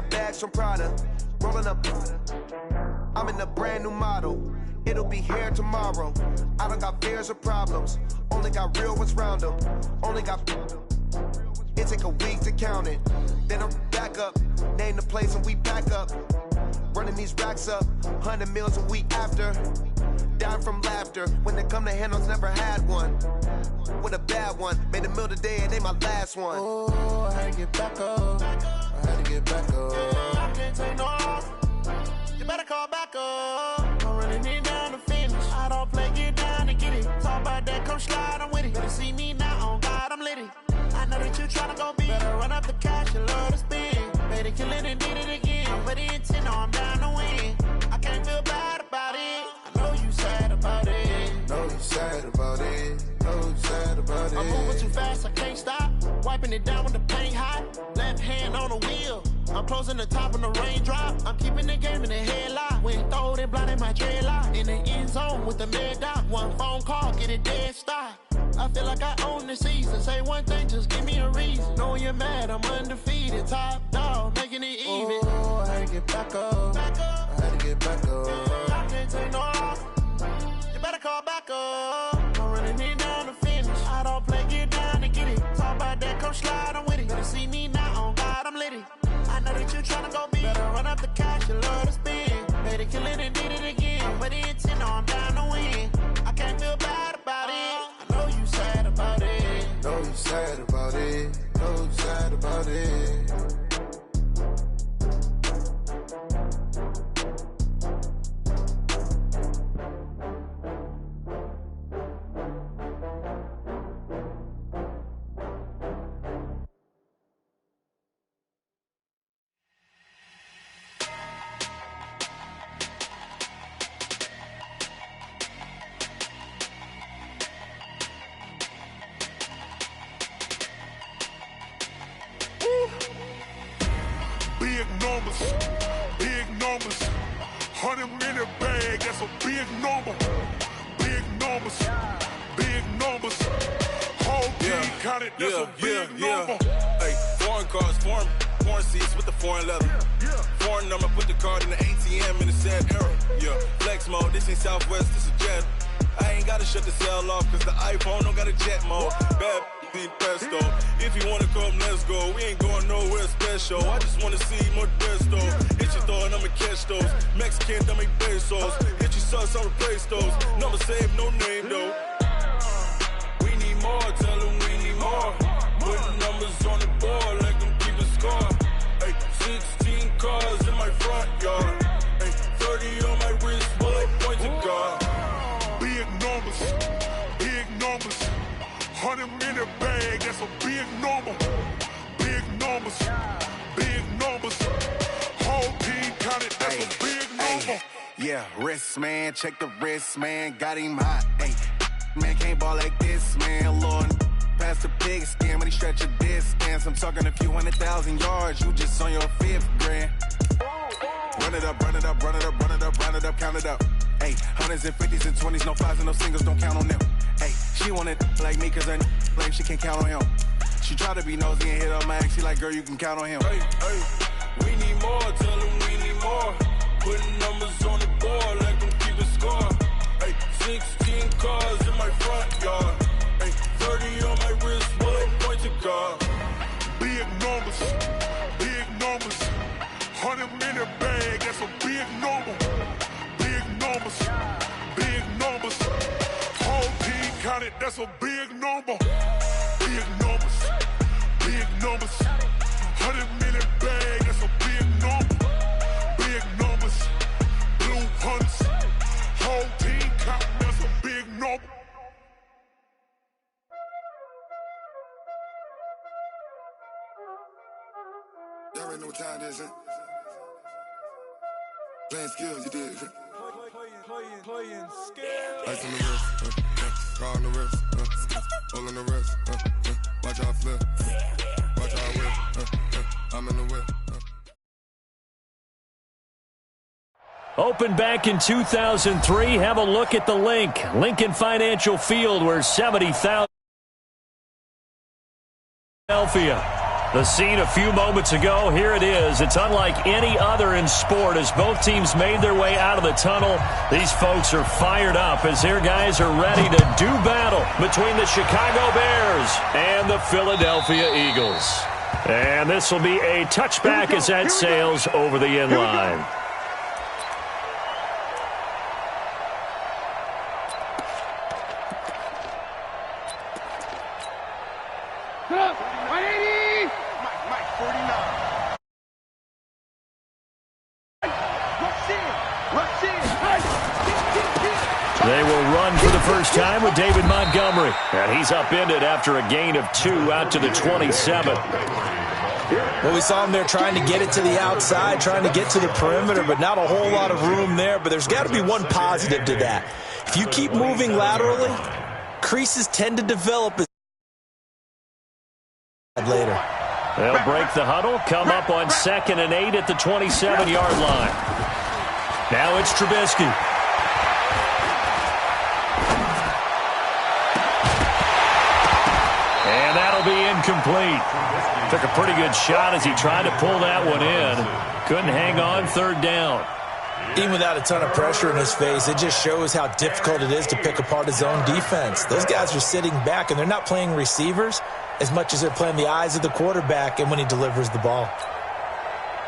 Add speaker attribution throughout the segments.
Speaker 1: got bags from Prada, rolling up. I'm in a brand new model. It'll be here tomorrow. I don't got fears or problems. Only got real ones round them. Only got. It take a week to count it. Then I'm back up. Name the place and we back up. Running these racks up. 100 meals a week after. Down from laughter. When they come to handles, never had one. With a bad one. Made a meal today and they my last one.
Speaker 2: Oh, I had to get back up. I had to get back up. I can't take no off. You better call back up. I'm running it down to finish. I don't play, get down and get it. Talk about that, come slide, I'm with it. Better see me now, on God, I'm litty. I know that you tryna go big. Better run up the cash and love to spin. Made it, kill it, and did it again. I'm with the intent, no, I'm down to win. I can't feel bad about it. I know you sad about it.
Speaker 3: Know you sad about it. Know you sad about it.
Speaker 2: I'm moving too fast, I can't stop. Wiping it down with the paint hot. Left hand on the wheel. I'm closing the top on the raindrop. I'm keeping the game in the headlock. When throw it blind in my dreadlock. In the end zone with the mad dot. One phone call, get it dead stop. I feel like I own the season. Say one thing, just give me a reason. Knowing you're mad, I'm undefeated. Top dog, making it even.
Speaker 3: Oh, I had to get back up. I had to get back up.
Speaker 2: I can't take no off. You better call back up. I'm running it down to finish. I don't play, get down to get it. Talk about that, come slide, I'm with it. Better see me now, on God, I'm litty. I know that you tryna go big. Better run up the cash, you love to spin. Made it, kill it, and did it again. But the intent, no, I'm down to win. I can't feel bad about it. I know you sad about it.
Speaker 3: Know you sad about it. Know you sad about it.
Speaker 4: Big numbers, big numbers. 100-minute bag, that's a big number. Big numbers, big numbers. Whole team counted, that's a big number.
Speaker 5: Hey, foreign cars, foreign seats with the foreign leather. Foreign number, put the card in the ATM in the sad era. Yeah, flex mode, this ain't Southwest, this is Jet. I ain't gotta shut the cell off, cause the iPhone don't got a jet mode. Bad need pesto. If you wanna come, let's go. We ain't going nowhere special. I just wanna see more Desto. Hit your throw and I'ma catch those. Mexican, I make pesos. Hit your sauce, I'll replace those. Number saved, no name though. We need more, tell them we need more. Putting numbers on the board, like them keep a score. Hey, 16 cars in my front yard. Hey, 30 on my wrist, bullet point to God.
Speaker 4: Big numbers, big numbers. 100-minute bag, that's a big number. Big numbers, big numbers. Whole team counted, that's a big number.
Speaker 6: Yeah, wrist man, check the wrist man, got him hot. Ay, man can't ball like this, man. Lord, past the pig skin when he stretch a distance. I'm talking a few 100,000 yards, you just on your 5th grand. Run it up, run it up, run it up, run it up, run it up, count it up. Hey, hundreds and 50s and 20s, no 5s and no singles, don't count on them. Hey, she want it like me, cause her like she can't count on him. She try to be nosy and hit up my ex, she like, girl, you can count on him.
Speaker 5: Hey, we need more, tell them we need more. Putting numbers on the board, like them keep a score. Hey, 16 cars in my front yard. Hey, 30 on my wrist, bullet point to God.
Speaker 4: Big numbers, big numbers. 100-minute bag, that's a big number. Big numbers, big numbers. Whole team counted, that's a big number. Big numbers, big numbers. 100-minute bag, that's a big number. Big numbers, blue hunts. Whole team counting, that's a big number.
Speaker 3: Y'all already know what time it is, huh? Playing skills, you did.
Speaker 4: Playing skills.
Speaker 3: Ice on the wrist, car on the wrist, hole in the wrist, watch how I flip, watch how I whip, I'm in the whip.
Speaker 7: Opened back in 2003. Have a look at the link. Lincoln Financial Field, where 70,000 Philadelphia. The scene a few moments ago, here it is. It's unlike any other in sport as both teams made their way out of the tunnel. These folks are fired up as their guys are ready to do battle between the Chicago Bears and the Philadelphia Eagles. And this will be a touchback as that sails over the end line. They will run for the first time with David Montgomery. And he's upended after a gain of 2 out to the 27.
Speaker 8: Well, we saw him there trying to get it to the outside, trying to get to the perimeter, but not a whole lot of room there. But there's got to be one positive to that. If you keep moving laterally, creases tend to develop later.
Speaker 7: They'll break the huddle, come up on 2nd and 8 at the 27-yard line. Now it's Trubisky. And that'll be incomplete. Took a pretty good shot as he tried to pull that one in. Couldn't hang on 3rd down.
Speaker 8: Even without a ton of pressure in his face, it just shows how difficult it is to pick apart his own defense. Those guys are sitting back, and they're not playing receivers as much as they're playing the eyes of the quarterback and when he delivers the ball.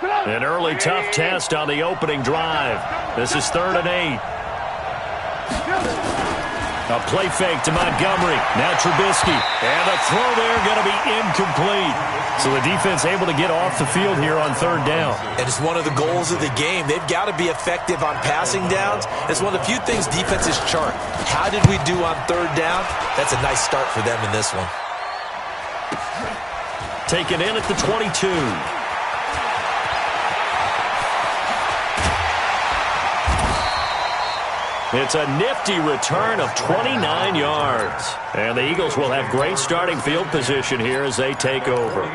Speaker 7: An early tough test on the opening drive. This is 3rd and 8. A play fake to Montgomery. Now Trubisky. And the throw there going to be incomplete. So the defense able to get off the field here on 3rd down.
Speaker 8: And it's one of the goals of the game. They've got to be effective on passing downs. It's one of the few things defenses chart. How did we do on 3rd down? That's a nice start for them in this one.
Speaker 7: Taken in at the 22. It's a nifty return of 29 yards. And the Eagles will have great starting field position here as they take over.
Speaker 2: Red,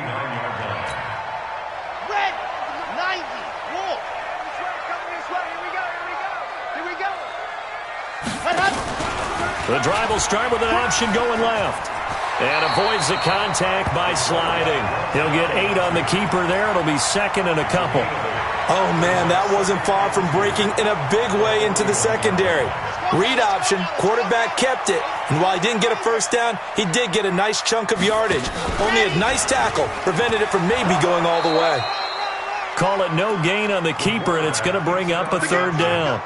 Speaker 2: 90, wolf. Here we go.
Speaker 7: The drive will start with an option going left. And avoids the contact by sliding. He'll get 8 on the keeper there. It'll be 2nd and a couple.
Speaker 8: Oh, man, that wasn't far from breaking in a big way into the secondary. Read option, quarterback kept it. And while he didn't get a first down, he did get a nice chunk of yardage. Only a nice tackle prevented it from maybe going all the way.
Speaker 7: Call it no gain on the keeper, and it's going to bring up a 3rd down.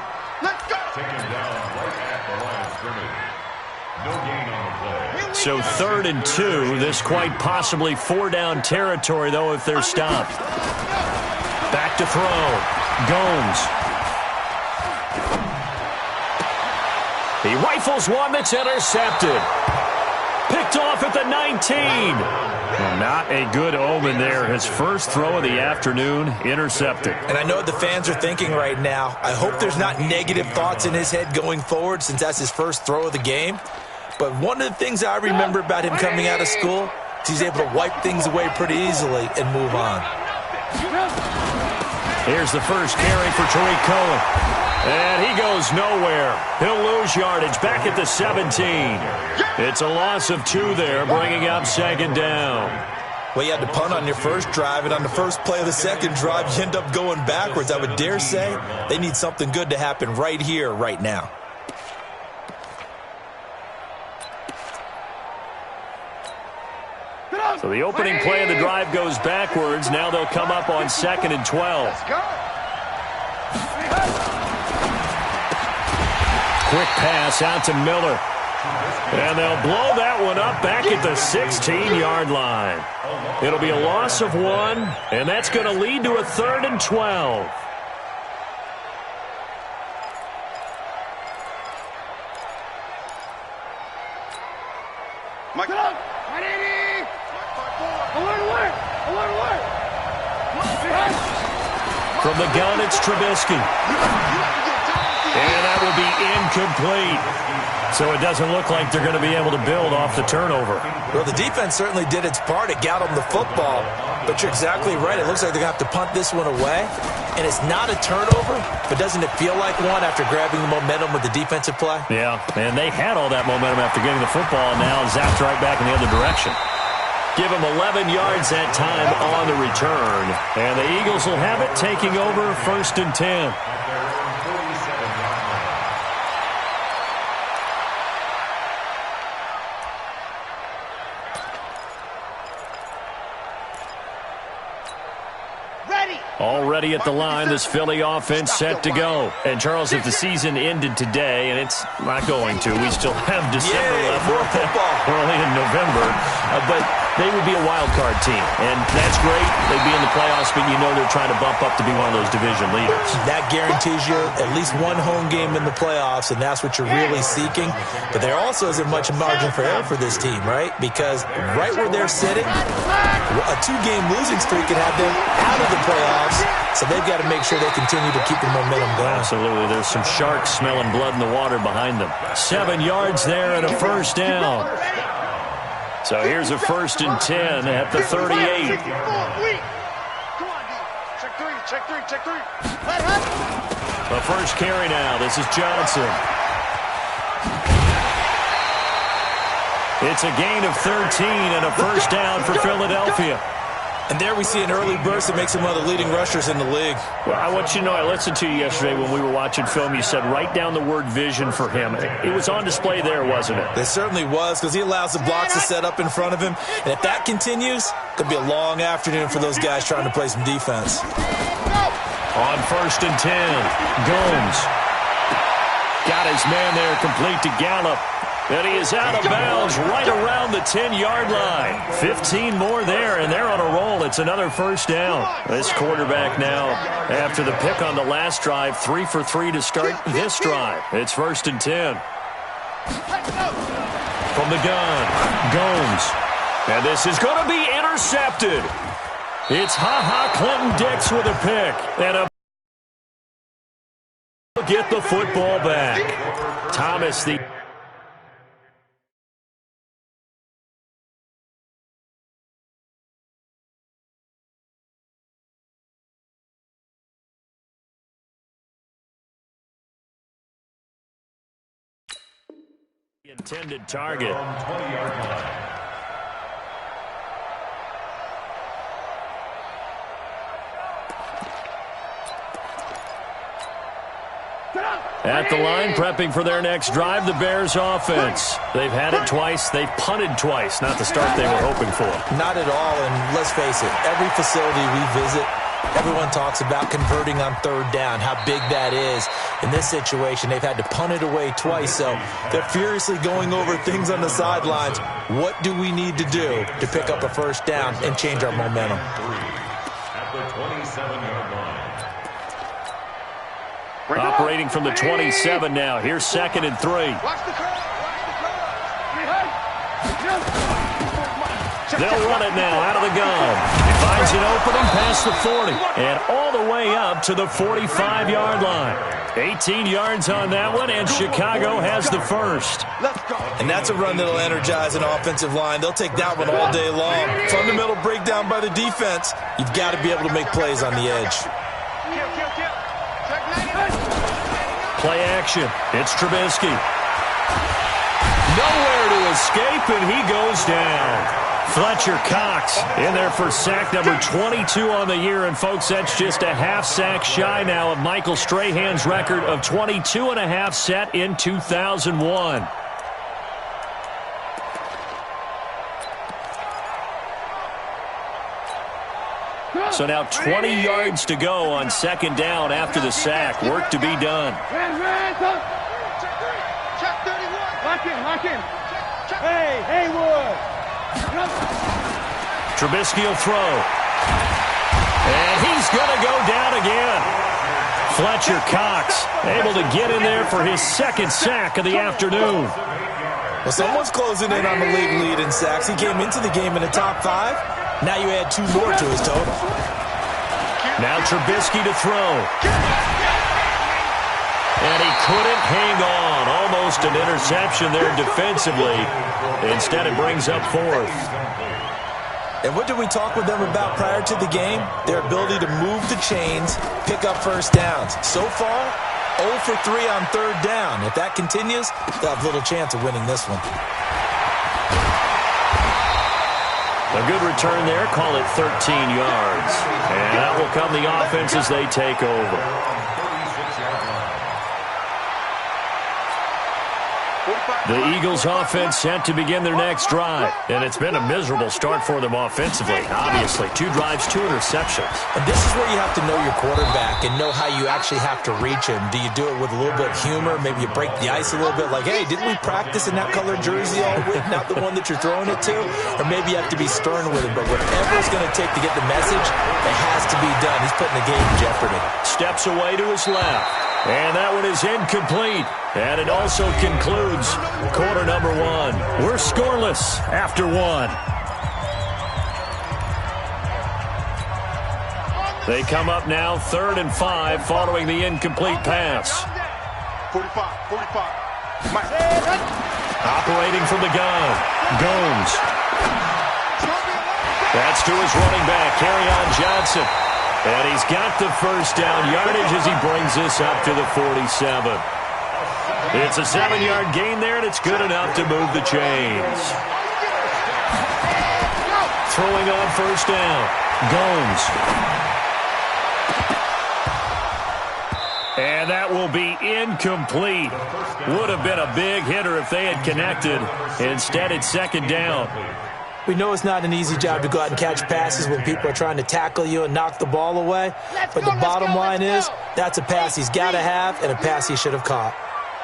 Speaker 7: So 3rd and 2. This quite possibly 4-down territory, though, if they're stopped. Back to throw. Gomes. He rifles one that's intercepted. Picked off at the 19. Well, not a good omen there. His first throw of the afternoon intercepted.
Speaker 8: And I know what the fans are thinking right now. I hope there's not negative thoughts in his head going forward since that's his first throw of the game. But one of the things I remember about him coming out of school is he's able to wipe things away pretty easily and move on.
Speaker 7: Here's the first carry for Tariq Cohen. And he goes nowhere. He'll lose yardage back at the 17. It's a loss of 2 there, bringing up 2nd down.
Speaker 8: Well, you had to punt on your first drive, and on the first play of the second drive, you end up going backwards. I would dare say they need something good to happen right here, right now.
Speaker 7: So the opening play of the drive goes backwards. Now they'll come up on 2nd and 12. Quick pass out to Miller. And they'll blow that one up back at the 16-yard line. It'll be a loss of 1, and that's going to lead to a 3rd and 12.
Speaker 2: Mike.
Speaker 7: From the gun, it's Trubisky. And that will be incomplete. So it doesn't look like they're going to be able to build off the turnover.
Speaker 8: Well, the defense certainly did its part. It got them the football. But you're exactly right. It looks like they're going to have to punt this one away. And it's not a turnover, but doesn't it feel like one after grabbing the momentum with the defensive play?
Speaker 7: Yeah, and they had all that momentum after getting the football, and now zapped right back in the other direction. Give him 11 yards that time on the return. And the Eagles will have it, taking over 1st and 10. Already at the line, this Philly offense set to go. And, Charles, if the season ended today, and it's not going to, we still have December left.
Speaker 8: More football.
Speaker 7: We're only in November. But they would be a wild card team. And that's great. They'd be in the playoffs, but you know they're trying to bump up to be one of those division leaders.
Speaker 8: That guarantees you at least one home game in the playoffs, and that's what you're really seeking. But there also isn't much margin for error for this team, right? Because right where they're sitting, a 2-game losing streak could have them out of the playoffs. So they've got to make sure they continue to keep the momentum going.
Speaker 7: Absolutely. There's some sharks smelling blood in the water behind them. 7 yards there and a 1st down. So here's a 1st and 10 at the 38.
Speaker 4: Check three.
Speaker 7: The first carry now. This is Johnson. It's a gain of 13 and a 1st down for Philadelphia.
Speaker 8: And there we see an early burst that makes him one of the leading rushers in the league.
Speaker 7: Well, I want you to know, I listened to you yesterday when we were watching film. You said write down the word vision for him. It was on display there, wasn't it?
Speaker 8: It certainly was, because he allows the blocks to set up in front of him. And if that continues, it could be a long afternoon for those guys trying to play some defense.
Speaker 7: On 1st and 10, Gomes got his man there complete to Gallup. And he is out of bounds right around the 10-yard line. 15 more there, and they're on a roll. It's another 1st down. This quarterback now, after the pick on the last drive, 3 for 3 to start this drive. It's 1st and 10. From the gun, Gomes. And this is going to be intercepted. It's Clinton-Dix with a pick. And get the football back. Thomas, the intended target. At the line, prepping for their next drive, the Bears offense. They've had it twice. They've punted twice. Not the start they were hoping for.
Speaker 8: Not at all, and let's face it, every facility we visit, everyone talks about converting on 3rd down, how big that is. In this situation, they've had to punt it away twice, so they're furiously going over things on the sidelines. What do we need to do to pick up a 1st down and change our momentum?
Speaker 9: At the 27-yard line.
Speaker 7: Operating from the 27 now. Here's 2nd and 3. They'll run it now out of the gun. He finds an opening past the 40 and all the way up to the 45-yard line. 18 yards on that one, and Chicago has the 1st.
Speaker 8: And that's a run that'll energize an offensive line. They'll take that one all day long. Fundamental breakdown by the defense. You've got to be able to make plays on the edge.
Speaker 7: Play action. It's Trubisky. Nowhere to escape, and he goes down. Fletcher Cox in there for sack number 22 on the year. And, folks, that's just a half sack shy now of Michael Strahan's record of 22.5 set in 2001. So now 20 yards to go on 2nd down after the sack. Work to be done.
Speaker 10: Lock in. Hey, Haywood.
Speaker 7: Trubisky will throw. And he's going to go down again. Fletcher Cox able to get in there for his 2nd sack of the afternoon.
Speaker 8: Well, someone's closing in on the league lead in sacks. He came into the game in the top 5. Now you add 2 more to his total.
Speaker 7: Now Trubisky to throw. And he couldn't hang on. Almost an interception there defensively. Instead, it brings up 4th.
Speaker 8: And what did we talk with them about prior to the game? Their ability to move the chains, pick up 1st downs. So far, 0 for 3 on 3rd down. If that continues, they'll have little chance of winning this one.
Speaker 7: A good return there. Call it 13 yards. And that will come the offense as they take over. The Eagles offense set to begin their next drive. And it's been a miserable start for them offensively. Obviously, 2 drives, 2 interceptions.
Speaker 8: And this is where you have to know your quarterback and know how you actually have to reach him. Do you do it with a little bit of humor? Maybe you break the ice a little bit like, hey, didn't we practice in that colored jersey all week, not the one that you're throwing it to? Or maybe you have to be stern with him. But whatever it's going to take to get the message, it has to be done. He's putting the game in jeopardy.
Speaker 7: Steps away to his left. And that one is incomplete. And it also concludes quarter number 1. We're scoreless after 1. They come up now 3rd and 5 following the incomplete pass.
Speaker 10: 45.
Speaker 7: Operating from the gun. Gomes. That's to his running back, Kerryon Johnson. And he's got the first down yardage as he brings this up to the 47. It's a 7-yard gain there, and it's good enough to move the chains. Throwing on first down. Gomes. And that will be incomplete. Would have been a big hitter if they had connected. Instead, it's 2nd down.
Speaker 8: We know it's not an easy job to go out and catch passes when people are trying to tackle you and knock the ball away. But the bottom line is, that's a pass he's got to have and a pass he should have caught.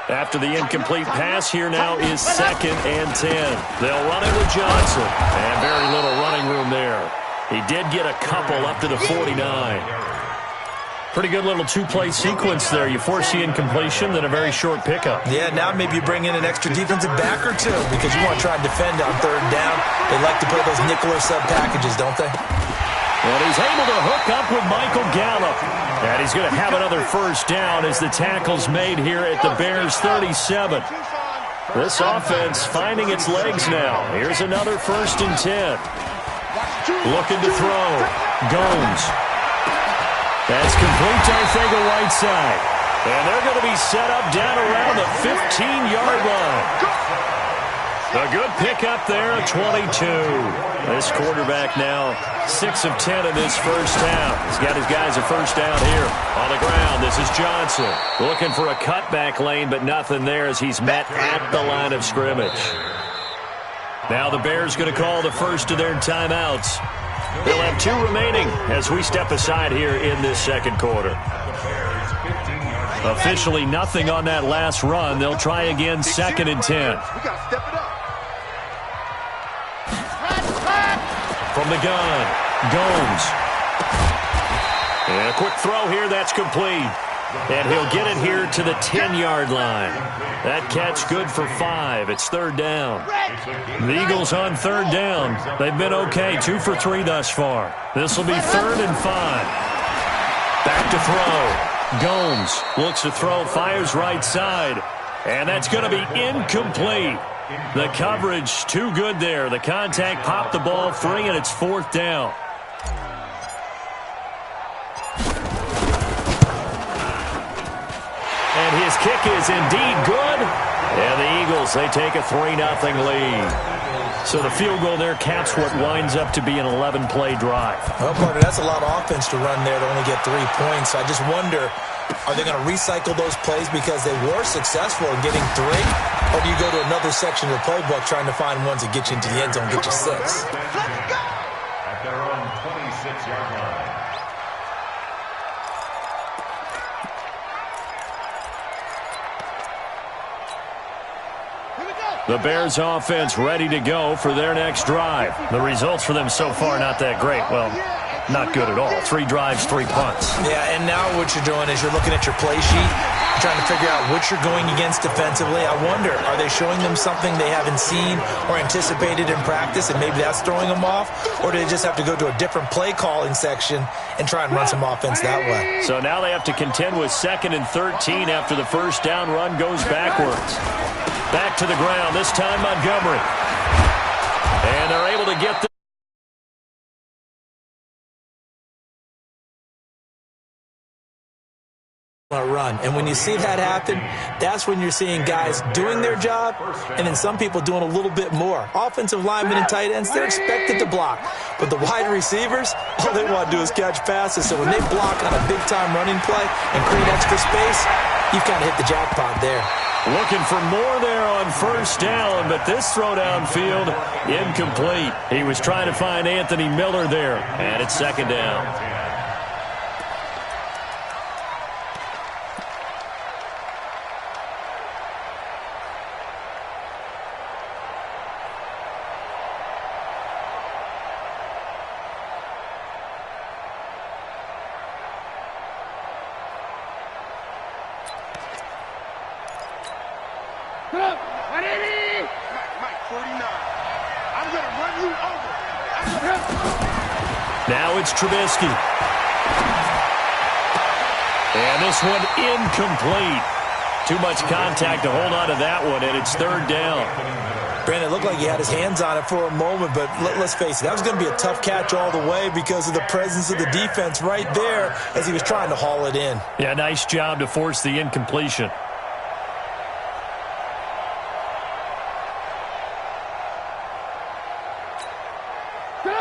Speaker 7: After the incomplete pass, here now is 2nd and 10. They'll run it with Johnson. And very little running room there. He did get a couple up to the 49. Pretty good little 2-play sequence there. You force the incompletion, then a very short pickup.
Speaker 8: Yeah, now maybe you bring in an extra defensive back or 2 because you want to try and defend on 3rd down. They like to play those nickel or sub packages, don't they?
Speaker 7: And he's able to hook up with Michael Gallup. And he's going to have another first down as the tackle's made here at the Bears' 37. This offense finding its legs now. Here's another 1st and 10. Looking to throw. Gomes. That's complete to Arthega right side. And they're going to be set up down around the 15-yard line. A good pickup there at 22. This quarterback now 6 of 10 in this first half. He's got his guys a first down here. On the ground, this is Johnson. Looking for a cutback lane, but nothing there as he's met at the line of scrimmage. Now the Bears going to call the first of their timeouts. They'll have 2 remaining as we step aside here in this second quarter. Officially nothing on that last run. They'll try again 2nd and 10.
Speaker 10: We got to step it up.
Speaker 7: From the gun, Gomes. And a quick throw here, that's complete. And he'll get it here to the 10-yard line. That catch good for 5. It's 3rd down. The Eagles on 3rd down. They've been okay, 2 for 3 thus far. This will be 3rd and 5. Back to throw. Gomes looks to throw, fires right side. And that's going to be incomplete. The coverage too good there. The contact popped the ball free, and it's 4th down. And his kick is indeed good. And the Eagles, they take a 3-0 lead. So the field goal there caps what winds up to be an 11-play drive.
Speaker 8: Well, partner, that's a lot of offense to run there to only get 3 points. I just wonder, are they going to recycle those plays because they were successful in getting 3? Or do you go to another section of the playbook trying to find ones that get you into the end zone, get you 6?
Speaker 9: At their own 26-yard line.
Speaker 7: The Bears offense ready to go for their next drive. The results for them so far not that great. Well, not good at all. 3 drives, 3 punts.
Speaker 8: Yeah, and now what you're doing is you're looking at your play sheet, trying to figure out what you're going against defensively. I wonder, are they showing them something they haven't seen or anticipated in practice, and maybe that's throwing them off? Or do they just have to go to a different play calling section and try and run some offense that way?
Speaker 7: So now they have to contend with 2nd and 13 after the first down run goes backwards. Back to the ground, this time Montgomery. And they're able to get the
Speaker 8: run. And when you see that happen, that's when you're seeing guys doing their job and then some people doing a little bit more. Offensive linemen and tight ends, they're expected to block. But the wide receivers, all they want to do is catch passes. So when they block on a big-time running play and create extra space, you've kind of hit the jackpot there.
Speaker 7: Looking for more there on first down, but this throw downfield, incomplete. He was trying to find Anthony Miller there, and it's second down. Now it's Trubisky. And this one incomplete. Too much contact to hold on to that one, and it's third down.
Speaker 8: Brandon, it looked like he had his hands on it for a moment, but let's face it, that was going to be a tough catch all the way because of the presence of the defense right there as he was trying to haul it in.
Speaker 7: Yeah, nice job to force the incompletion.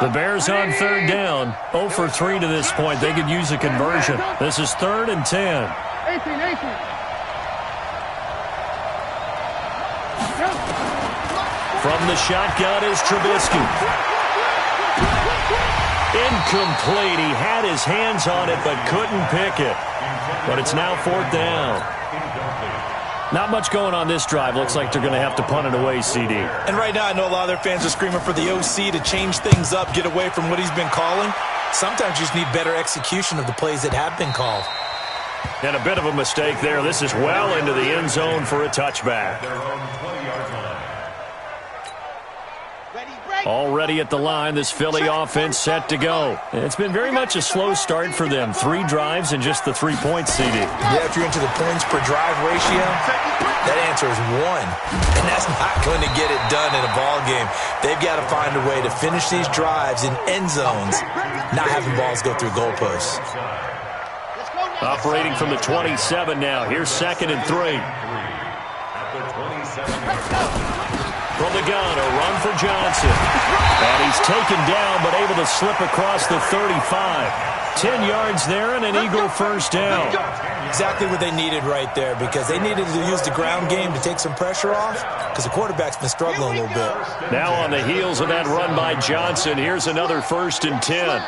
Speaker 7: The Bears on third down. 0 for 3 to this point. They could use a conversion. This is 3rd and 10. From the shotgun is Trubisky. Incomplete. He had his hands on it but couldn't pick it. But it's now 4th down. Not much going on this drive. Looks like they're going to have to punt it away, CD.
Speaker 8: And right now I know a lot of their fans are screaming for the OC to change things up, get away from what he's been calling. Sometimes you just need better execution of the plays that have been called.
Speaker 7: And a bit of a mistake there. This is well into the end zone for a touchback. Already at the line, this Philly offense set to go. It's been very much a slow start for them. 3 drives and just the 3 points, CD.
Speaker 8: Yeah, if you're into the points per drive ratio, that answer is 1. And that's not going to get it done in a ball game. They've got to find a way to finish these drives in end zones, not having balls go through goalposts.
Speaker 7: Operating from the 27 now. Here's 2nd and 3. From the gun, a run for Johnson. And he's taken down, but able to slip across the 35. 10 yards there and an Eagle first down.
Speaker 8: Exactly what they needed right there, because they needed to use the ground game to take some pressure off, because the quarterback's been struggling a little bit.
Speaker 7: Now on the heels of that run by Johnson, here's another 1st and 10.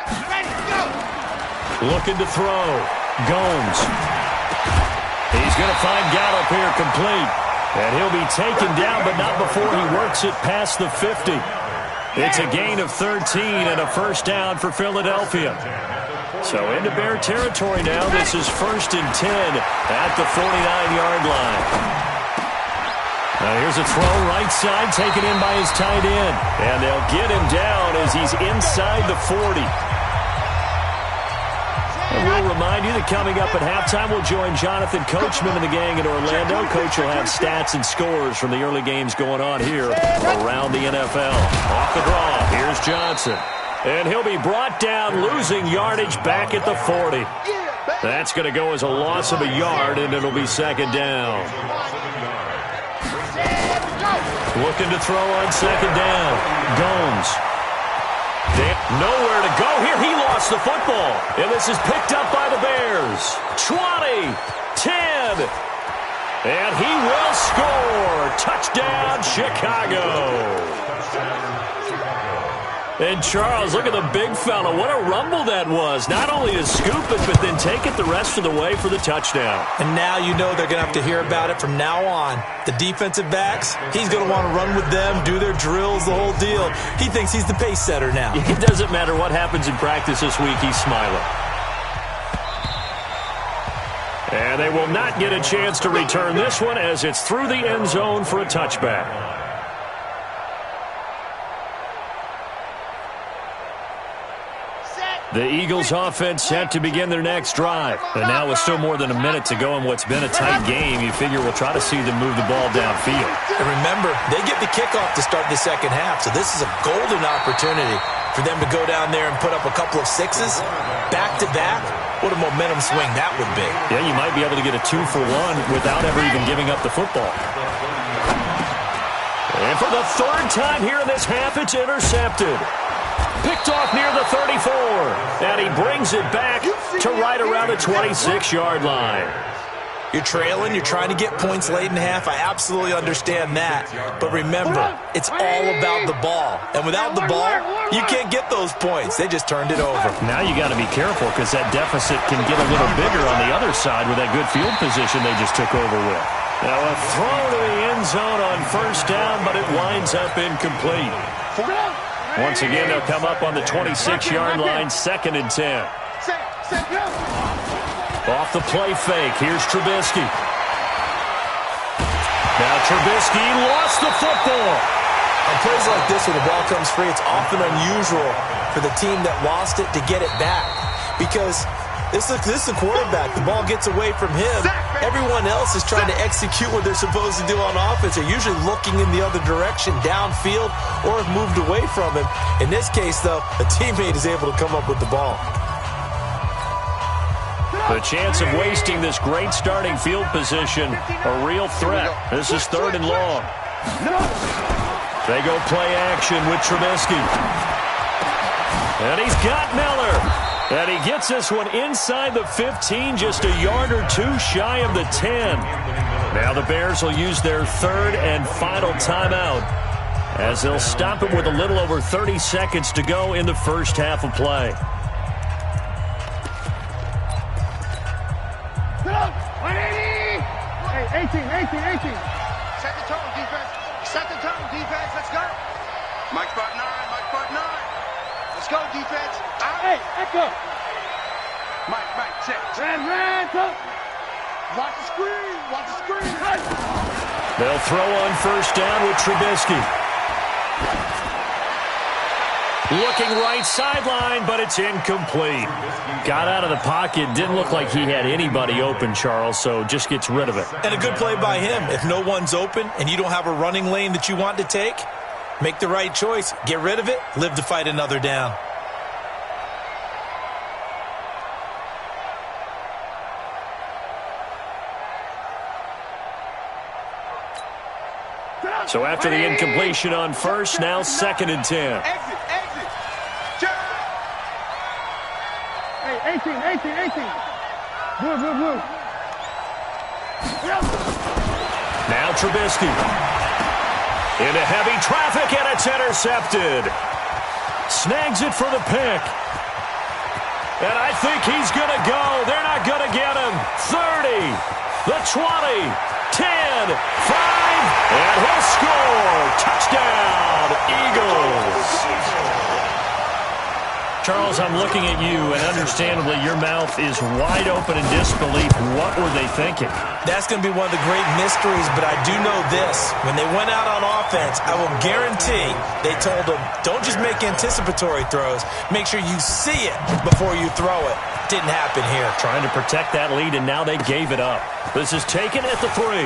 Speaker 7: Looking to throw. Gomes. He's going to find Gallup here complete. And he'll be taken down, but not before he works it past the 50. It's a gain of 13 and a first down for Philadelphia. So into Bear territory now. This is 1st and 10 at the 49-yard line. Now here's a throw right side taken in by his tight end. And they'll get him down as he's inside the 40. And we'll remind you that coming up at halftime, we'll join Jonathan Coachman and the gang in Orlando. Coach will have stats and scores from the early games going on here around the NFL. Off the draw, here's Johnson. And he'll be brought down, losing yardage back at the 40. That's going to go as a loss of a yard, and it'll be 2nd down. Looking to throw on 2nd down. Gomes. Nowhere to go here. He lost the football. And this is picked up by the Bears. 20, 10. And he will score. Touchdown, Chicago. And Charles, look at the big fella. What a rumble that was. Not only to scoop it, but then take it the rest of the way for the touchdown.
Speaker 8: And now you know they're going to have to hear about it from now on. The defensive backs, he's going to want to run with them, do their drills, the whole deal. He thinks he's the pace setter now.
Speaker 7: It doesn't matter what happens in practice this week, he's smiling. And they will not get a chance to return this one as it's through the end zone for a touchback. The Eagles offense set to begin their next drive. And now with still more than a minute to go in what's been a tight game, you figure we'll try to see them move the ball downfield.
Speaker 8: And remember, they get the kickoff to start the second half, so this is a golden opportunity for them to go down there and put up a couple of 6s back-to-back What a momentum swing that would be.
Speaker 7: Yeah, you might be able to get a 2-for-1 without ever even giving up the football. And for the third time here in this half, it's intercepted. Picked off near the 34. And he brings it back to right around the 26-yard line.
Speaker 8: You're trailing, you're trying to get points late in half. I absolutely understand that. But remember, it's all about the ball. And without the ball, you can't get those points. They just turned it over.
Speaker 7: Now you got to be careful because that deficit can get a little bigger on the other side with that good field position they just took over with. Now a throw to the end zone on first down, but it winds up incomplete. Once again, they'll come up on the 26-yard line, 2nd and 10. Off the play fake. Here's Trubisky. Now Trubisky lost the football.
Speaker 8: On plays like this where the ball comes free, it's often unusual for the team that lost it to get it back. Because this is the quarterback. The ball gets away from him. Everyone else is trying to execute what they're supposed to do on offense. They're usually looking in the other direction, downfield, or have moved away from him. In this case, though, a teammate is able to come up with the ball.
Speaker 7: The chance of wasting this great starting field position, a real threat. This is 3rd and long. They go play action with Trubisky. And he's got Miller. And he gets this one inside the 15, just a yard or two shy of the 10. Now the Bears will use their 3rd and final timeout as they'll stop it with a little over 30 seconds to go in the first half of play.
Speaker 11: 18. Set the tone, defense. Set the tone, defense. Let's go. Mike Spot 9. Let's go, defense. Hey, echo. Mike, check. Red, go. Watch the screen. Hey.
Speaker 7: They'll throw on first down with Trubisky. Looking right sideline, but it's incomplete. Got out of the pocket. Didn't look like he had anybody open, Charles, so just gets rid of it.
Speaker 8: And a good play by him. If no one's open and you don't have a running lane that you want to take, make the right choice. Get rid of it. Live to fight another down.
Speaker 7: So after the incompletion on first, now 2nd and 10.
Speaker 11: Exit. Hey, 18. Blue.
Speaker 7: Now Trubisky. Into heavy traffic, and it's intercepted. Snags it for the pick. And I think he's going to go. They're not going to get him. 30, the 20, 10, 5, and he'll score. Touchdown, Eagles. Charles, I'm looking at you, and understandably, your mouth is wide open in disbelief. What were they thinking?
Speaker 8: That's going to be one of the great mysteries, but I do know this. When they went out on offense, I will guarantee they told them, don't just make anticipatory throws. Make sure you see it before you throw it. Didn't happen here.
Speaker 7: Trying to protect that lead, and now they gave it up. This is taken at the 3.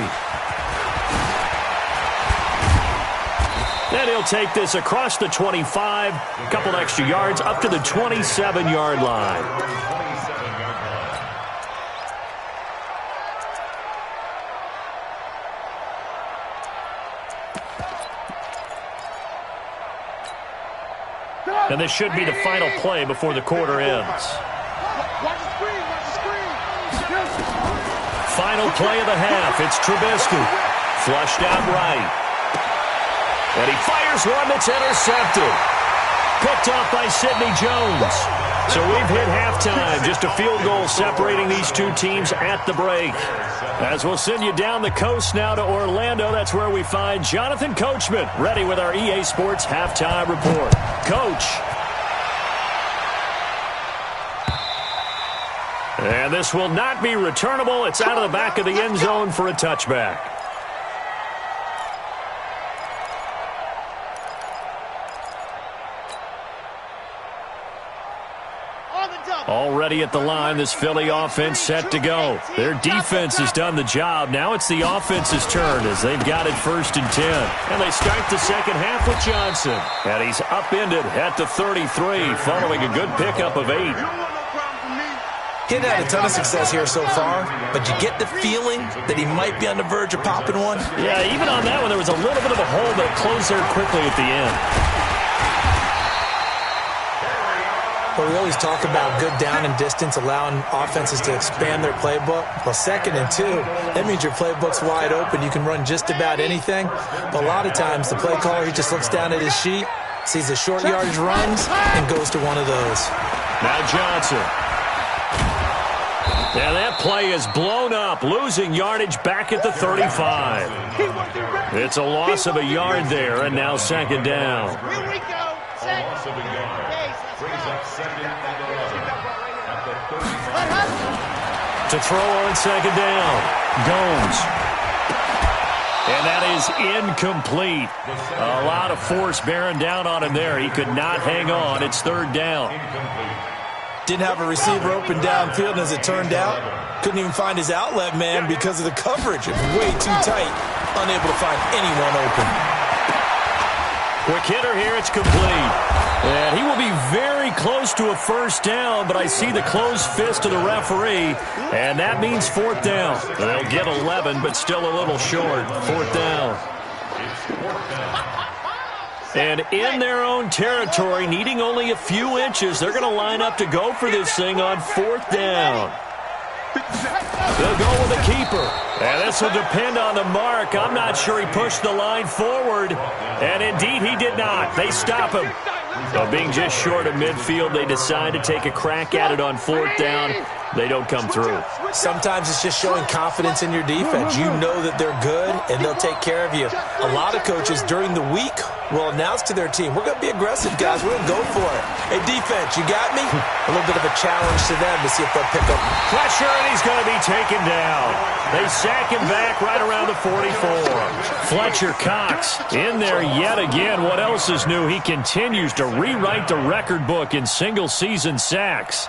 Speaker 7: And he'll take this across the 25, a couple extra yards, up to the 27-yard line. And this should be the final play before the quarter ends. Final play of the half. It's Trubisky. Flushed out right. And he fires one that's intercepted. Picked off by Sidney Jones. So we've hit halftime. Just a field goal separating these two teams at the break. As we'll send you down the coast now to Orlando, that's where we find Jonathan Coachman ready with our EA Sports Halftime Report. Coach. And this will not be returnable. It's out of the back of the end zone for a touchback. Already at the line, this Philly offense set to go. Their defense has done the job. Now it's the offense's turn as they've got it 1st and 10. And they start the second half with Johnson. And he's upended at the 33 following a good pickup of 8.
Speaker 8: He hadn't had a ton of success here so far, but you get the feeling that he might be on the verge of popping one.
Speaker 7: Yeah, even on that one, there was a little bit of a hole that closed there quickly at the end.
Speaker 8: Well, we always talk about good down and distance, allowing offenses to expand their playbook. Well, 2nd and 2, that means your playbook's wide open. You can run just about anything. But a lot of times, the play caller, he just looks down at his sheet, sees the short yardage runs, and goes to one of those.
Speaker 7: Now Johnson. Yeah, that play is blown up, losing yardage back at the 35. It's a loss of a yard there, and now 2nd down.
Speaker 11: Here we go.
Speaker 9: Loss of a yard. Brings up 2nd and 11 at the 35.
Speaker 7: To throw on 2nd down. Gomes. And that is incomplete. A lot of force bearing down on him there. He could not hang on. It's 3rd down.
Speaker 8: Didn't have a receiver open downfield, and as it turned out, couldn't even find his outlet man because of the coverage. It was way too tight. Unable to find anyone open.
Speaker 7: Quick hitter here. It's complete. And he will be very close to a 1st down, but I see the closed fist of the referee, and that means 4th down. They'll get 11, but still a little short. 4th down. And in their own territory, needing only a few inches, they're going to line up to go for this thing on 4th down. They'll go with the keeper. And this will depend on the mark. I'm not sure he pushed the line forward. And indeed, he did not. They stop him. So being just short of midfield, they decide to take a crack at it on 4th down. They don't come through.
Speaker 8: Sometimes it's just showing confidence in your defense. You know that they're good, and they'll take care of you. A lot of coaches during the week will announce to their team, we're going to be aggressive, guys. We're going to go for it. Hey, defense, you got me? A little bit of a challenge to them to see if they'll pick up.
Speaker 7: Pressure, and he's going to be taken down. They sack him back right around the 44. Fletcher Cox in there yet again. What else is new? He continues to rewrite the record book in single-season sacks.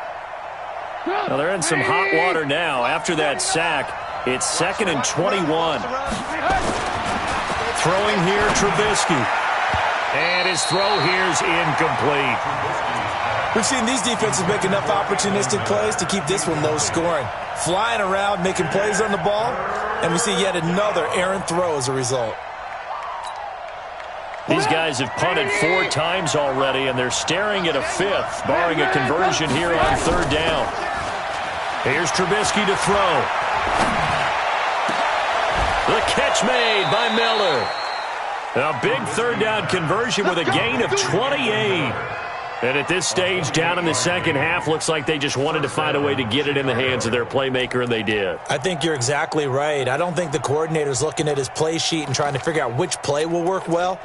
Speaker 7: Now they're in some hot water now. After that sack, it's 2nd and 21. Throwing here, Trubisky. And his throw here is incomplete.
Speaker 8: We've seen these defenses make enough opportunistic plays to keep this one low scoring. Flying around, making plays on the ball, and we see yet another errant throw as a result.
Speaker 7: These guys have punted 4 times already, and they're staring at a 5th, barring a conversion here on 3rd down. Here's Trubisky to throw. The catch made by Miller. A big 3rd down conversion with a gain of 28. And at this stage, down in the 2nd half, looks like they just wanted to find a way to get it in the hands of their playmaker, and they did.
Speaker 8: I think you're exactly right. I don't think the coordinator's looking at his play sheet and trying to figure out which play will work well.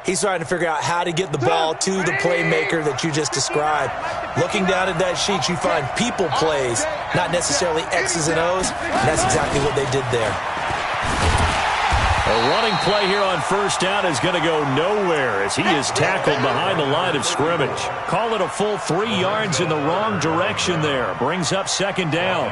Speaker 8: He's trying to figure out how to get the ball to the playmaker that you just described. Looking down at that sheet, you find people plays, not necessarily X's and O's, and that's exactly what they did there.
Speaker 7: A running play here on 1st down is going to go nowhere as he is tackled behind the line of scrimmage. Call it a full 3 yards in the wrong direction there. Brings up 2nd down.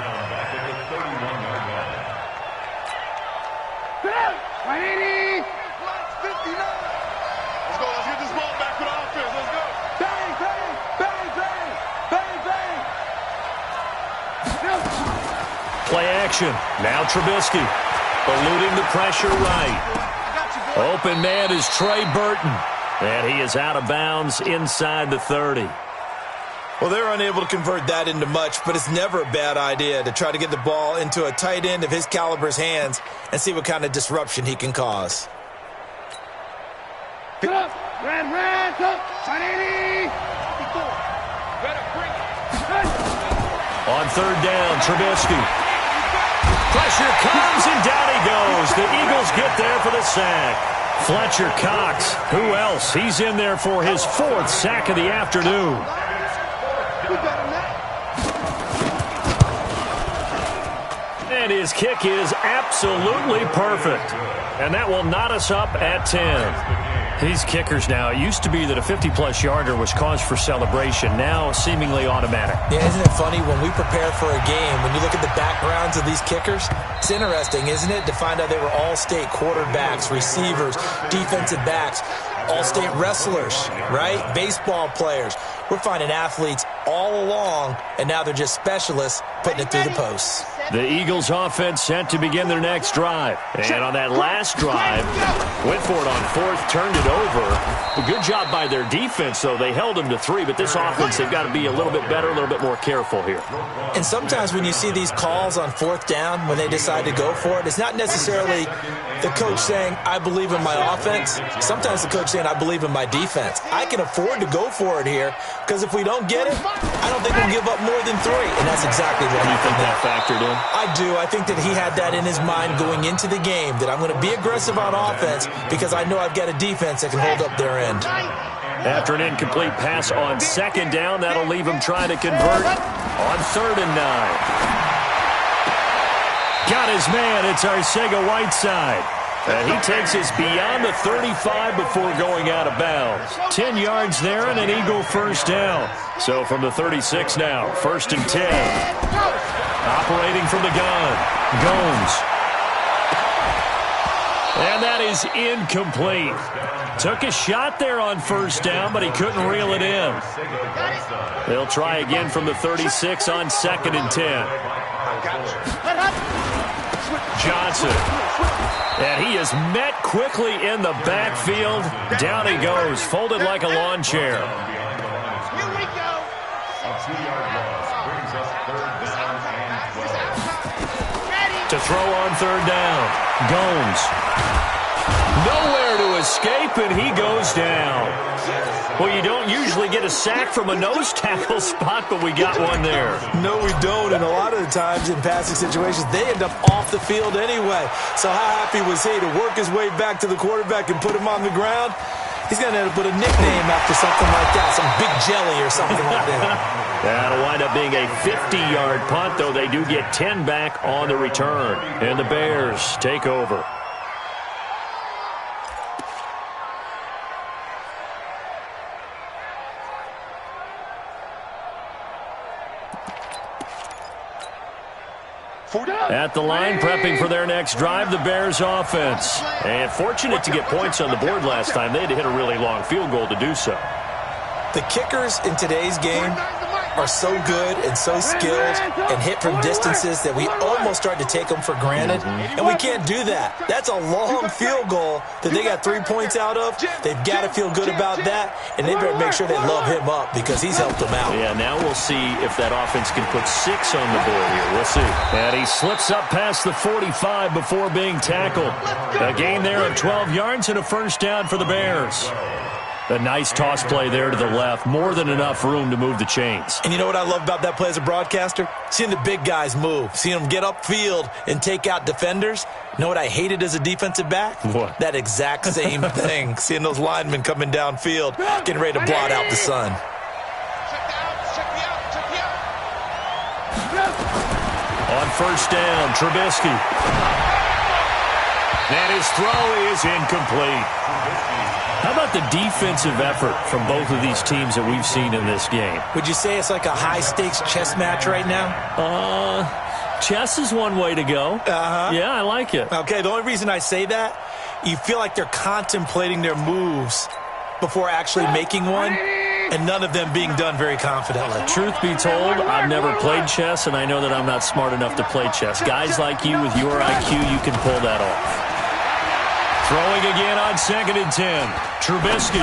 Speaker 7: Play action. Now Trubisky. Eluding the pressure right. Open man is Trey Burton. And he is out of bounds inside the 30.
Speaker 8: Well, they're unable to convert that into much, but it's never a bad idea to try to get the ball into a tight end of his caliber's hands and see what kind of disruption he can cause.
Speaker 11: Get up. Red, up.
Speaker 7: On 3rd down, Trubisky. Pressure comes, and down he goes. The Eagles get there for the sack. Fletcher Cox, who else? He's in there for his 4th sack of the afternoon. And his kick is absolutely perfect. And that will knot us up at 10. These kickers now, it used to be that a 50-plus yarder was cause for celebration. Now, seemingly automatic.
Speaker 8: Yeah, isn't it funny when we prepare for a game, when you look at the backgrounds of these kickers, it's interesting, isn't it, to find out they were all-state quarterbacks, receivers, defensive backs, all-state wrestlers, right? Baseball players. We're finding athletes all along, and now they're just specialists putting it through the posts.
Speaker 7: The Eagles offense set to begin their next drive. And on that last drive, went for it on fourth, turned it over. A good job by their defense, though. They held them to 3, but this offense, they've got to be a little bit better, a little bit more careful here.
Speaker 8: And sometimes when you see these calls on fourth down, when they decide to go for it, it's not necessarily the coach saying, I believe in my offense. Sometimes the coach saying, I believe in my defense. I can afford to go for it here, because if we don't get it, I don't think we'll give up more than 3. And that's exactly what
Speaker 7: you think that factored in?
Speaker 8: I do. I think that he had that in his mind going into the game, that I'm going to be aggressive on offense because I know I've got a defense that can hold up their end.
Speaker 7: After an incomplete pass on second down, that'll leave him trying to convert on 3rd and 9. Got his man. It's Arcega-Whiteside. And he takes us beyond the 35 before going out of bounds. 10 yards there and an Eagle first down. So from the 36 now, 1st and 10. Operating from the gun, Gomes. And that is incomplete. Took a shot there on 1st down, but he couldn't reel it in. They'll try again from the 36 on 2nd and 10. Johnson. And he is met quickly in the backfield. Down he goes, folded like a lawn chair.
Speaker 9: Here we go. A 2-yard loss brings us 3rd down and 12.
Speaker 7: To throw on 3rd down. Gomes. Nowhere to escape, and he goes down. Well, you don't usually get a sack from a nose tackle spot, but we got one there.
Speaker 8: No, we don't, and a lot of the times in passing situations, they end up off the field anyway. So how happy was he to work his way back to the quarterback and put him on the ground? He's going to end up with a nickname after something like that, some big jelly or something like that.
Speaker 7: That'll wind up being a 50-yard punt, though they do get 10 back on the return. And the Bears take over. At the line, prepping for their next drive, the Bears offense. And fortunate to get points on the board last time. They had to hit a really long field goal to do so.
Speaker 8: The kickers in today's game are so good and so skilled and hit from distances that we almost start to take them for granted, and we can't do that. That's a long field goal that they got 3 points out of. They've got to feel good about that, and they better make sure they love him up because he's helped them out.
Speaker 7: Yeah, now we'll see if that offense can put 6 on the board here. We'll see. And he slips up past the 45 before being tackled. A gain there of 12 yards and a first down for the Bears. A nice toss play there to the left. More than enough room to move the chains.
Speaker 8: And you know what I love about that play as a broadcaster? Seeing the big guys move. Seeing them get upfield and take out defenders. You know what I hated as a defensive back?
Speaker 7: What?
Speaker 8: That exact same thing. Seeing those linemen coming downfield, getting ready to blot out the sun.
Speaker 7: On first down, Trubisky. And his throw is incomplete. How about the defensive effort from both of these teams that we've seen in this game?
Speaker 8: Would you say it's like a high-stakes chess match right now?
Speaker 7: Chess is one way to go. Yeah, I like it.
Speaker 8: Okay, the only reason I say that, you feel like they're contemplating their moves before actually making one, and none of them being done very confidently.
Speaker 7: Truth be told, I've never played chess, and I know that I'm not smart enough to play chess. Guys like you with your IQ, you can pull that off. Throwing again on 2nd and 10. Trubisky.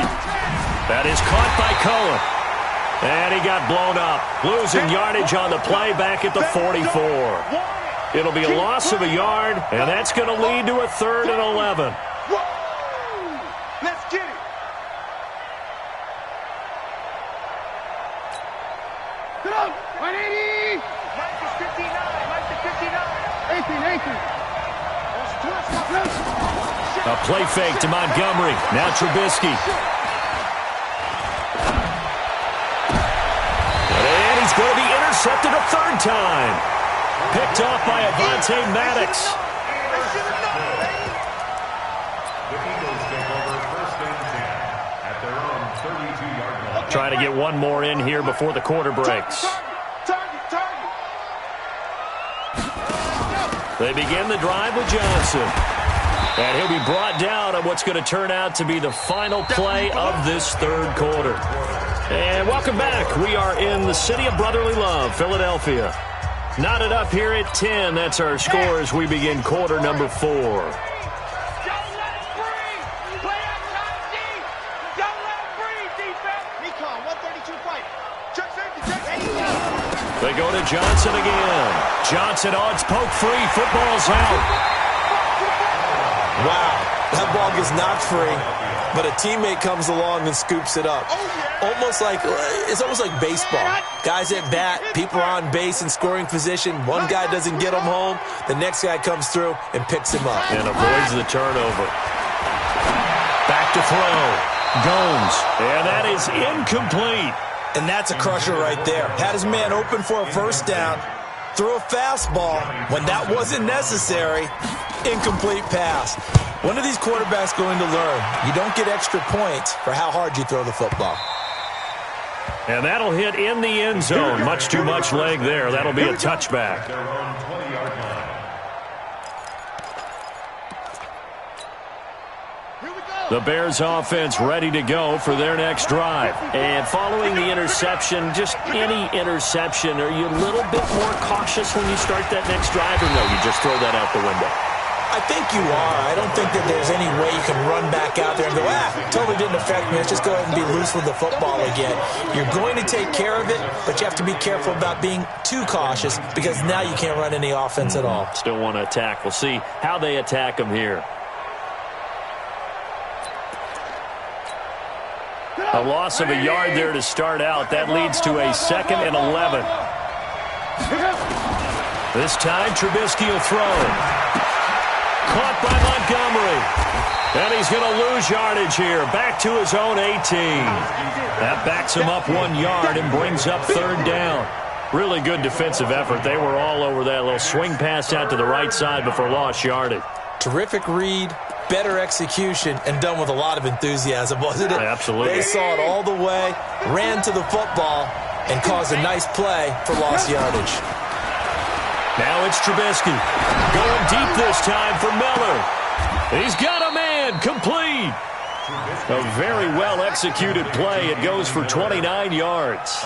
Speaker 7: That is caught by Cohen. And he got blown up. Losing yardage on the play back at the 44. It'll be a loss of a yard, and that's going to lead to a 3rd and 11.
Speaker 11: Let's get it. Go! 180! Mike is 59. Mike is 59. 18.
Speaker 7: A play fake to Montgomery. Now Trubisky. And he's going to be intercepted a 3rd time. Picked off by Avonte Maddox.
Speaker 9: The Eagles take over 1st and 10 at their own 32-yard line.
Speaker 7: Trying to get one more in here before the quarter breaks. They begin the drive with Johnson. And he'll be brought down on what's going to turn out to be the final play of this 3rd quarter. And welcome back. We are in the city of brotherly love, Philadelphia. Knotted up here at 10. That's our score as we begin quarter number 4. They go to Johnson again. Johnson, oh, it's poke free. Football's out.
Speaker 8: Wow, that ball gets knocked free, but a teammate comes along and scoops it up. It's almost like baseball. Guys at bat, people are on base in scoring position. One guy doesn't get him home. The next guy comes through and picks him up.
Speaker 7: And avoids the turnover. Back to throw. Gomes. And that is incomplete.
Speaker 8: And that's a crusher right there. Had his man open for a first down, threw a fastball when that wasn't necessary. Incomplete pass. When are these quarterbacks going to learn? You don't get extra points for how hard you throw the football.
Speaker 7: And that'll hit in the end zone. Much too much leg there. That'll be a touchback. The Bears offense ready to go for their next drive. And following the interception, just any interception, are you a little bit more cautious when you start that next drive, or no, you just throw that out the window?
Speaker 8: I think you are. I don't think that there's any way you can run back out there and go, totally didn't affect me. Let's just go ahead and be loose with the football again. You're going to take care of it, but you have to be careful about being too cautious because now you can't run any offense at all.
Speaker 7: Still want to attack. We'll see how they attack them here. A loss of a yard there to start out. That leads to a 2nd and 11. This time, Trubisky will throw. Caught by Montgomery. And he's going to lose yardage here. Back to his own 18. That backs him up 1 yard and brings up 3rd down. Really good defensive effort. They were all over that little swing pass out to the right side before lost yardage.
Speaker 8: Terrific read, better execution, and done with a lot of enthusiasm, wasn't it?
Speaker 7: Absolutely.
Speaker 8: They saw it all the way, ran to the football, and caused a nice play for lost yardage.
Speaker 7: Now it's Trubisky. Going deep this time for Miller. He's got a man. Complete. A very well-executed play. It goes for 29 yards.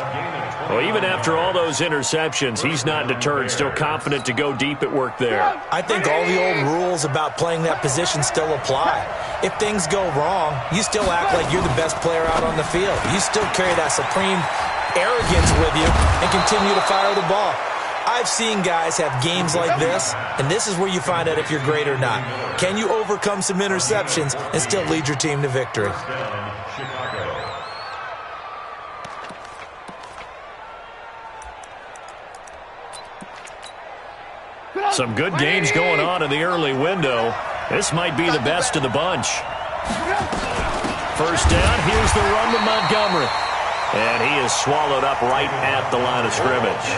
Speaker 7: Well, even after all those interceptions, he's not deterred. Still confident to go deep at work there.
Speaker 8: I think all the old rules about playing that position still apply. If things go wrong, you still act like you're the best player out on the field. You still carry that supreme arrogance with you and continue to fire the ball. I've seen guys have games like this, and this is where you find out if you're great or not. Can you overcome some interceptions and still lead your team to victory?
Speaker 7: Some good games going on in the early window. This might be the best of the bunch. First down, here's the run to Montgomery. And he is swallowed up right at the line of scrimmage.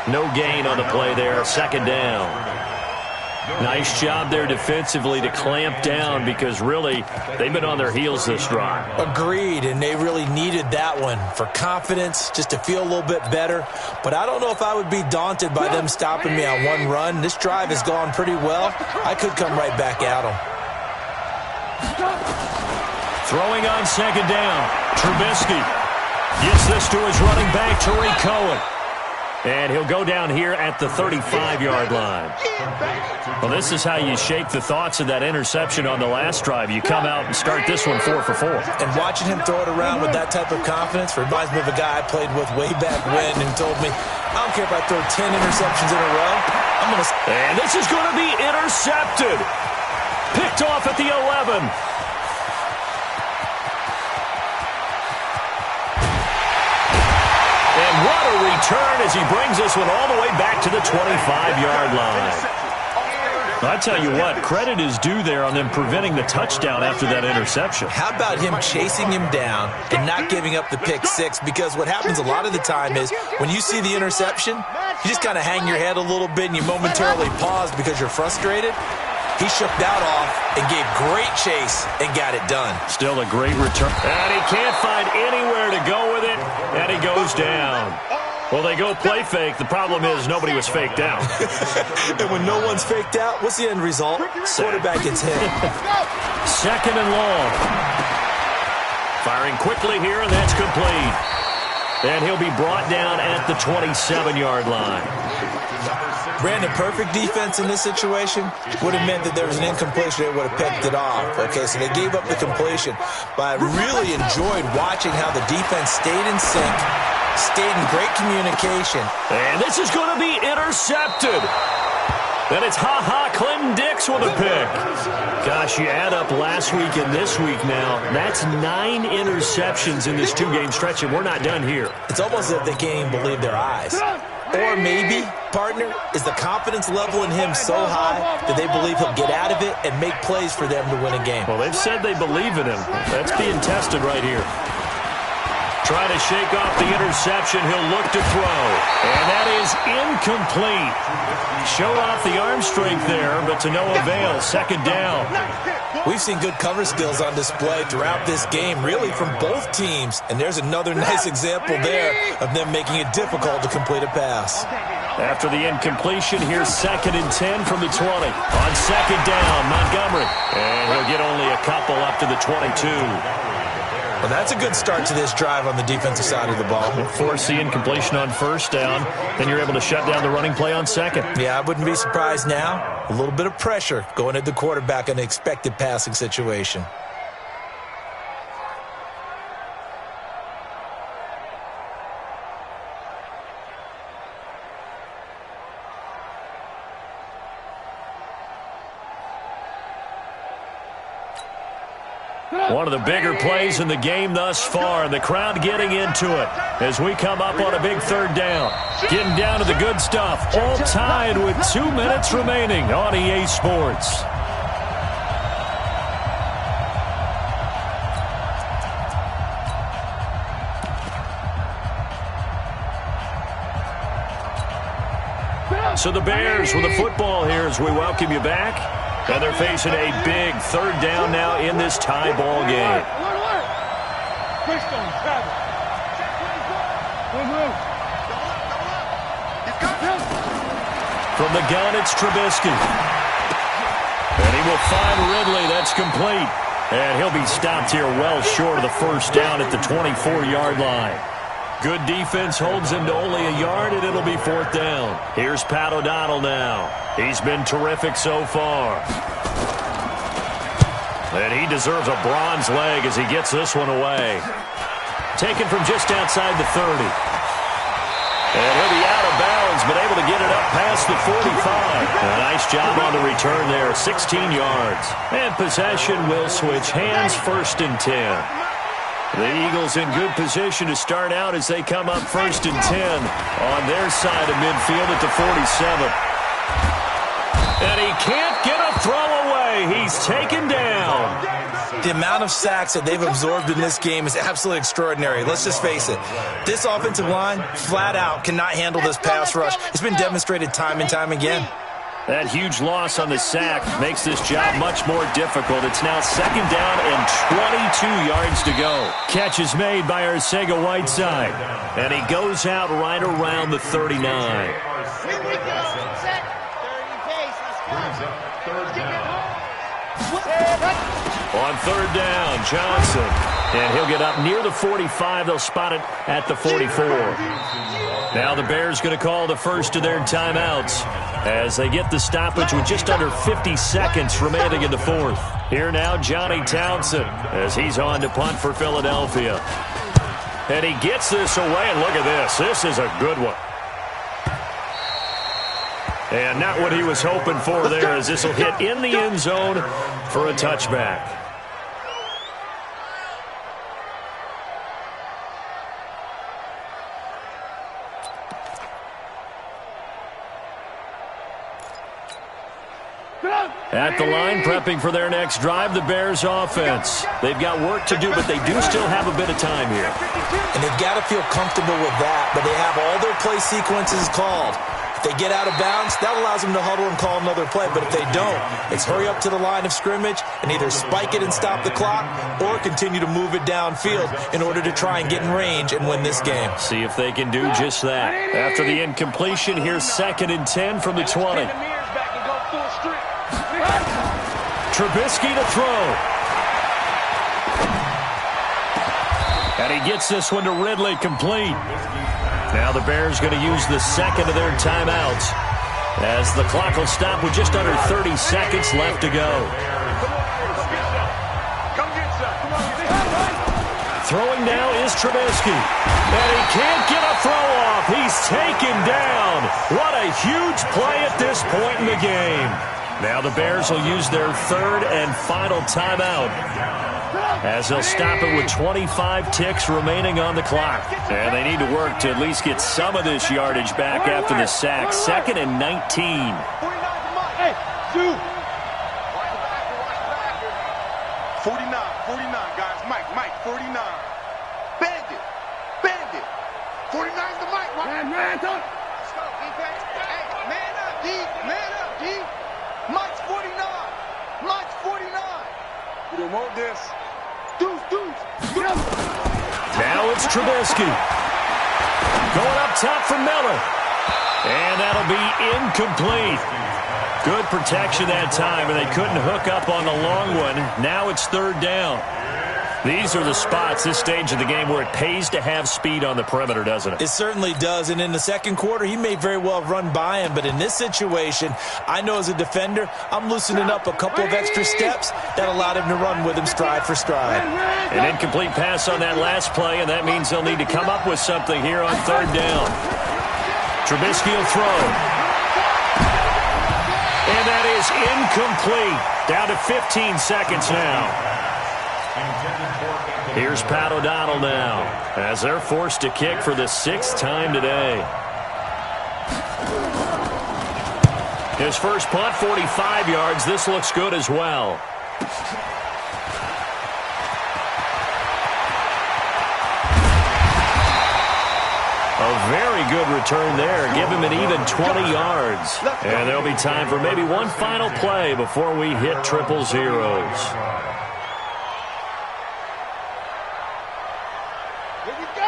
Speaker 7: No gain on the play there, 2nd down. Nice job there defensively to clamp down because really they've been on their heels this drive.
Speaker 8: Agreed, and they really needed that one for confidence, just to feel a little bit better. But I don't know if I would be daunted by them stopping me on one run. This drive has gone pretty well. I could come right back at them.
Speaker 7: Throwing on 2nd down. Trubisky gets this to his running back, Tariq Cohen. And he'll go down here at the 35-yard line. Well, this is how you shake the thoughts of that interception on the last drive. You come out and start this one 4 for 4.
Speaker 8: And watching him throw it around with that type of confidence reminds me of a guy I played with way back when and told me, I don't care if I throw 10 interceptions in a row.
Speaker 7: And this is going to be intercepted. Picked off at the 11. And what a return as he brings this one all the way back to the 25-yard line. I tell you what, credit is due there on them preventing the touchdown after that interception.
Speaker 8: How about him chasing him down and not giving up the pick six? Because what happens a lot of the time is when you see the interception, you just kind of hang your head a little bit and you momentarily pause because you're frustrated. He shook that off and gave great chase and got it done.
Speaker 7: Still a great return. And he can't find anywhere to go with it, and he goes down. Well, they go play fake. The problem is nobody was faked out.
Speaker 8: And when no one's faked out, what's the end result? Quarterback gets hit.
Speaker 7: 2nd and long. Firing quickly here, and that's complete. And he'll be brought down at the 27-yard line.
Speaker 8: Brandon, perfect defense in this situation would have meant that there was an incompletion. They would have picked it off. Okay, so they gave up the completion. But I really enjoyed watching how the defense stayed in sync, stayed in great communication.
Speaker 7: And this is going to be intercepted. And it's Clinton Dix with a pick. Gosh, you add up last week and this week now. That's 9 interceptions in this 2-game stretch, and we're not done here.
Speaker 8: It's almost as if they can't even believe their eyes. Or maybe, partner, is the confidence level in him so high that they believe he'll get out of it and make plays for them to win a game.
Speaker 7: Well, they've said they believe in him. That's being tested right here. Trying to shake off the interception. He'll look to throw. And that is incomplete. Showed off the arm strength there, but to no avail. Second down.
Speaker 8: We've seen good cover skills on display throughout this game, really from both teams. And there's another nice example there of them making it difficult to complete a pass.
Speaker 7: After the incompletion, here's 2nd and 10 from the 20. On second down, Montgomery. And he'll get only a couple up to the 22.
Speaker 8: Well, that's a good start to this drive on the defensive side of the ball.
Speaker 7: Force the incompletion on first down, then you're able to shut down the running play on second.
Speaker 8: Yeah, I wouldn't be surprised now. A little bit of pressure going at the quarterback in an expected passing situation.
Speaker 7: One of the bigger plays in the game thus far, and the crowd getting into it as we come up on a big third down. Getting down to the good stuff, all tied with 2 minutes remaining on EA Sports. So the Bears with the football here as we welcome you back. And they're facing a big third down now in this tie ball game. From the gun, it's Trubisky. And he will find Ridley. That's complete. And he'll be stopped here well short of the first down at the 24-yard line. Good defense holds him to only a yard, and it'll be 4th down. Here's Pat O'Donnell now. He's been terrific so far. And he deserves a bronze leg as he gets this one away. Taken from just outside the 30. And he'll be out of bounds, but able to get it up past the 45. A nice job on the return there, 16 yards. And possession will switch hands, 1st and 10. The Eagles in good position to start out as they come up 1st and 10 on their side of midfield at the 47. And he can't get a throw away. He's taken down.
Speaker 8: The amount of sacks that they've absorbed in this game is absolutely extraordinary. Let's just face it. This offensive line, flat out, cannot handle this pass rush. It's been demonstrated time and time again.
Speaker 7: That huge loss on the sack makes this job much more difficult. It's now 2nd down and 22 yards to go. Catch is made by Arcega-Whiteside. And he goes out right around the 39.
Speaker 11: Here we go. Set. 30 pace. Let's go.
Speaker 7: On 3rd down, Johnson. And he'll get up near the 45. They'll spot it at the 44. Now the Bears going to call the first of their timeouts as they get the stoppage with just under 50 seconds remaining in the 4th. Here now, Johnny Townsend as he's on to punt for Philadelphia. And he gets this away, and look at this. This is a good one. And not what he was hoping for there, as this will hit in the end zone for a touchback. At the line, prepping for their next drive, the Bears offense. They've got work to do, but they do still have a bit of time here.
Speaker 8: And they've got to feel comfortable with that, but they have all their play sequences called. If they get out of bounds, that allows them to huddle and call another play, but if they don't, it's hurry up to the line of scrimmage and either spike it and stop the clock or continue to move it downfield in order to try and get in range and win this game.
Speaker 7: See if they can do just that. After the incompletion, here's 2nd and 10 from the 20. Trubisky to throw. And he gets this one to Ridley, complete. Now the Bears going to use the second of their timeouts as the clock will stop with just under 30 seconds left to go. Throwing now is Trubisky. And he can't get a throw off. He's taken down. What a huge play at this point in the game. Now the Bears will use their third and final timeout as they'll stop it with 25 ticks remaining on the clock. And they need to work to at least get some of this yardage back after the sack. 2nd and 19.
Speaker 11: Hey, 49, guys. Mike, 49. Bandit. 49's the Mike, right? Man, let's go, defense. Hey, man up, D. Mike's 49. We don't want this. Deuce.
Speaker 7: Now it's Trubisky. Going up top for Miller. And that'll be incomplete. Good protection that time, and they couldn't hook up on the long one. Now it's 3rd down. These are the spots, this stage of the game, where it pays to have speed on the perimeter, doesn't it?
Speaker 8: It certainly does, and in the second quarter, he may very well run by him, but in this situation, I know as a defender, I'm loosening up a couple of extra steps that allowed him to run with him stride for stride.
Speaker 7: An incomplete pass on that last play, and that means they'll need to come up with something here on 3rd down. Trubisky will throw. And that is incomplete. Down to 15 seconds now. Here's Pat O'Donnell now as they're forced to kick for the 6th time today. His first punt, 45 yards. This looks good as well. A very good return there. Give him an even 20 yards. And there'll be time for maybe one final play before we hit triple zeros.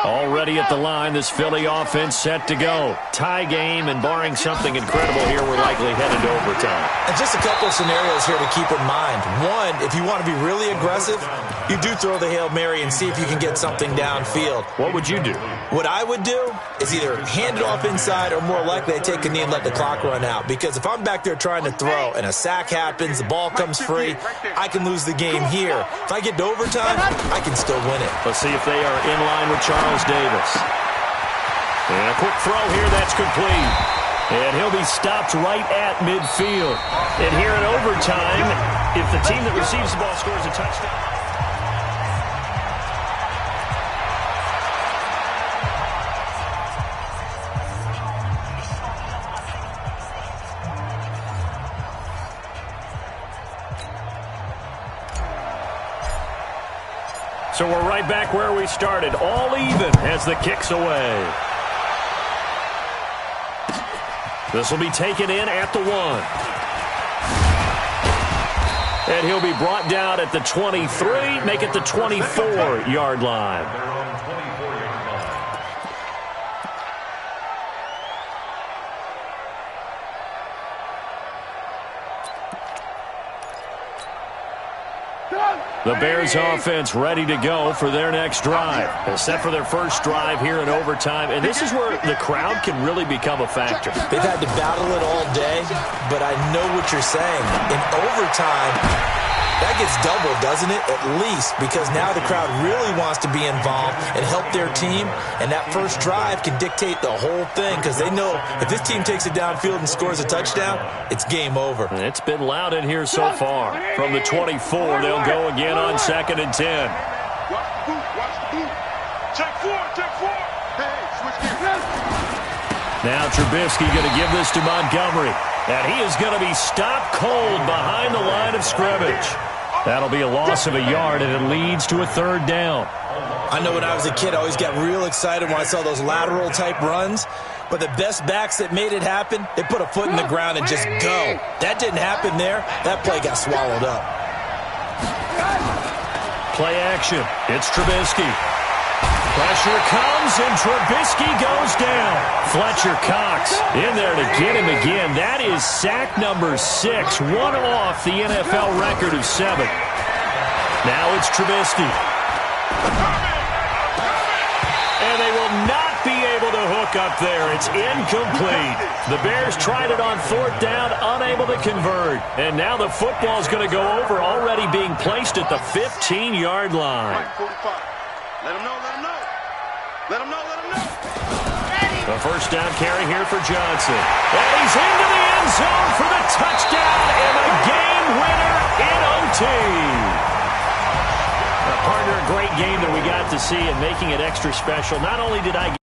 Speaker 7: Already at the line, this Philly offense set to go. Tie game, and barring something incredible here, we're likely headed to overtime.
Speaker 8: And just a couple of scenarios here to keep in mind. One, if you want to be really aggressive, you do throw the Hail Mary and see if you can get something downfield.
Speaker 7: What would you do?
Speaker 8: What I would do is either hand it off inside or more likely I take a knee and let the clock run out. Because if I'm back there trying to throw and a sack happens, the ball comes free, I can lose the game here. If I get to overtime, I can still win it.
Speaker 7: Let's see if they are in line with Charles Davis. And a quick throw here, that's complete. And he'll be stopped right at midfield. And here in overtime, if the team that receives the ball scores a touchdown. So we're right back where we started, all even as the kick's away. This will be taken in at the 1. And he'll be brought down at the 23, make it the 24-yard line. The Bears offense ready to go for their next drive. They're set for their first drive here in overtime, and this is where the crowd can really become a factor.
Speaker 8: They've had to battle it all day, but I know what you're saying. In overtime, that gets doubled, doesn't it? At least, because now the crowd really wants to be involved and help their team, and that first drive can dictate the whole thing because they know if this team takes it downfield and scores a touchdown, it's game over.
Speaker 7: And it's been loud in here so far. From the 24, they'll go again on 2nd and 10.
Speaker 11: Watch the boot. Check 4. Hey, switch gears.
Speaker 7: Now Trubisky going to give this to Montgomery. And he is going to be stopped cold behind the line of scrimmage. That'll be a loss of a yard, and it leads to a 3rd down.
Speaker 8: I know when I was a kid, I always got real excited when I saw those lateral-type runs. But the best backs that made it happen, they put a foot in the ground and just go. That didn't happen there. That play got swallowed up.
Speaker 7: Play action. It's Trubisky. Pressure comes, and Trubisky goes down. Fletcher Cox in there to get him again. That is sack number 6, one off the NFL record of 7. Now it's Trubisky. And they will not be able to hook up there. It's incomplete. The Bears tried it on 4th down, unable to convert. And now the football is going to go over, already being placed at the 15-yard line.
Speaker 11: Let him know, let him know. Let him know, let him know.
Speaker 7: The first down carry here for Johnson. And he's into the end zone for the touchdown and a game winner in OT. Partner, a great game that we got to see and making it extra special. Not only did I